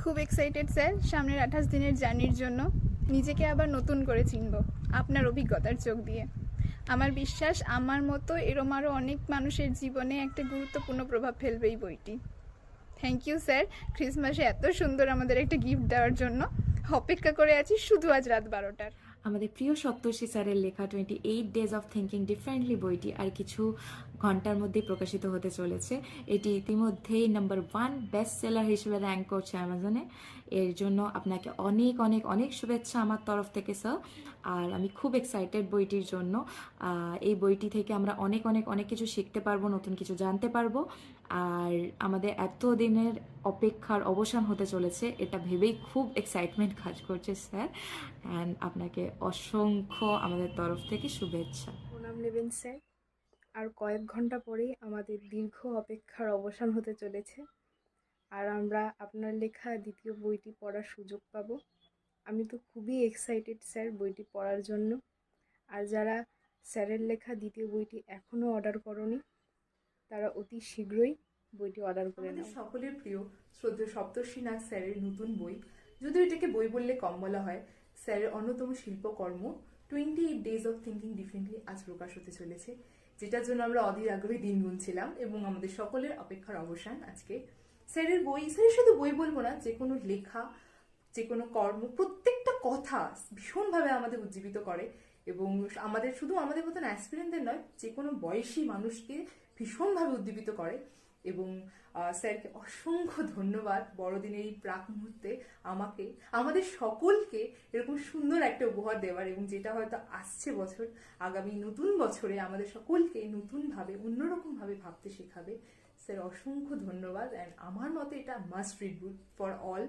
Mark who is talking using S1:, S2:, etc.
S1: খুব excited sir সামনের 28 দিনের জার্নির জন্য। নিজেকে আবার নতুন করে চিনব আপনার অভিজ্ঞতার চোখ দিয়ে। আমার বিশ্বাস আমার মতো এরম আরও অনেক মানুষের জীবনে একটা গুরুত্বপূর্ণ প্রভাব ফেলবে এই বইটি। থ্যাংক ইউ স্যার, ক্রিসমাসে এত সুন্দর আমাদের একটা গিফট দেওয়ার জন্য। অপেক্ষা করে আছি শুধু আজ রাত 12টার।
S2: আমাদের প্রিয় সপ্তর্ষি স্যারের লেখা 28 ডেজ অফ থিঙ্কিং ডিফারেন্টলি বইটি আর কিছু ঘন্টার মধ্যেই প্রকাশিত হতে চলেছে। এটি ইতিমধ্যেই নাম্বার 1 বেস্ট সেলার হিসেবে র্যাঙ্ক করছে অ্যামাজনে। এর জন্য আপনাকে অনেক অনেক অনেক শুভেচ্ছা আমার তরফ থেকে স্যার। আর আমি খুব এক্সাইটেড বইটির জন্য। এই বইটি থেকে আমরা অনেক অনেক অনেক কিছু শিখতে পারবো, নতুন কিছু জানতে পারবো। আর আমাদের এত দিনের অপেক্ষার অবসান হতে চলেছে, এটা ভেবেই খুব এক্সাইটমেন্ট কাজ করছে স্যার। অ্যান্ড আপনাকে অসংখ্য আমাদের তরফ থেকে শুভেচ্ছা।
S3: প্রণাম নেবেন স্যার। আর কয়েক ঘন্টা পরেই আমাদের দীর্ঘ অপেক্ষার অবসান হতে চলেছে, আর আমরা আপনার লেখা দ্বিতীয় বইটি পড়ার সুযোগ পাব। আমি তো খুবই এক্সাইটেড স্যার বইটি পড়ার জন্য। আর যারা স্যারের লেখা দ্বিতীয় বইটি এখনও অর্ডার করনি, তারা অতি শীঘ্রই বইটি অর্ডার করে
S4: আমাদের
S3: নাও।
S4: সকলের প্রিয় শ্রদ্ধেয় সপ্তর্ষিনাথ স্যারের নতুন বই, যদিও এটাকে বই বললে কম বলা হয়, স্যারের অন্যতম শিল্পকর্ম 28 ডেজ অফ থিঙ্কিং ডিফারেন্টলি আজ প্রকাশ হতে চলেছে, যেটার জন্য আমরা অধীর আগ্রহে দিন গুনছিলাম এবং আমাদের সকলের অপেক্ষার অবসান আজকে। স্যারের বই, স্যারের শুধু বই বলবো না, যে কোনো লেখা, যে কোনো কর্ম, প্রত্যেকটা কথা ভীষণভাবে আমাদের উজ্জীবিত করে এবং আমাদের শুধু আমাদের মতন অ্যাসপিরেন্টদের নয়, যে কোনো বয়সী মানুষকে ভীষণভাবে উদ্দীপিত করে। এবং স্যারকে অসংখ্য ধন্যবাদ বড়দিনের এই প্রাক মুহূর্তে আমাকে, আমাদের সকলকে এরকম সুন্দর একটা উপহার দেওয়ার, এবং যেটা হয়তো আসছে বছর, আগামী নতুন বছরে আমাদের সকলকে নতুনভাবে অন্যরকমভাবে ভাবতে শেখাবে। স্যার অসংখ্য ধন্যবাদ। অ্যান্ড আমার মতে এটা must read book for all.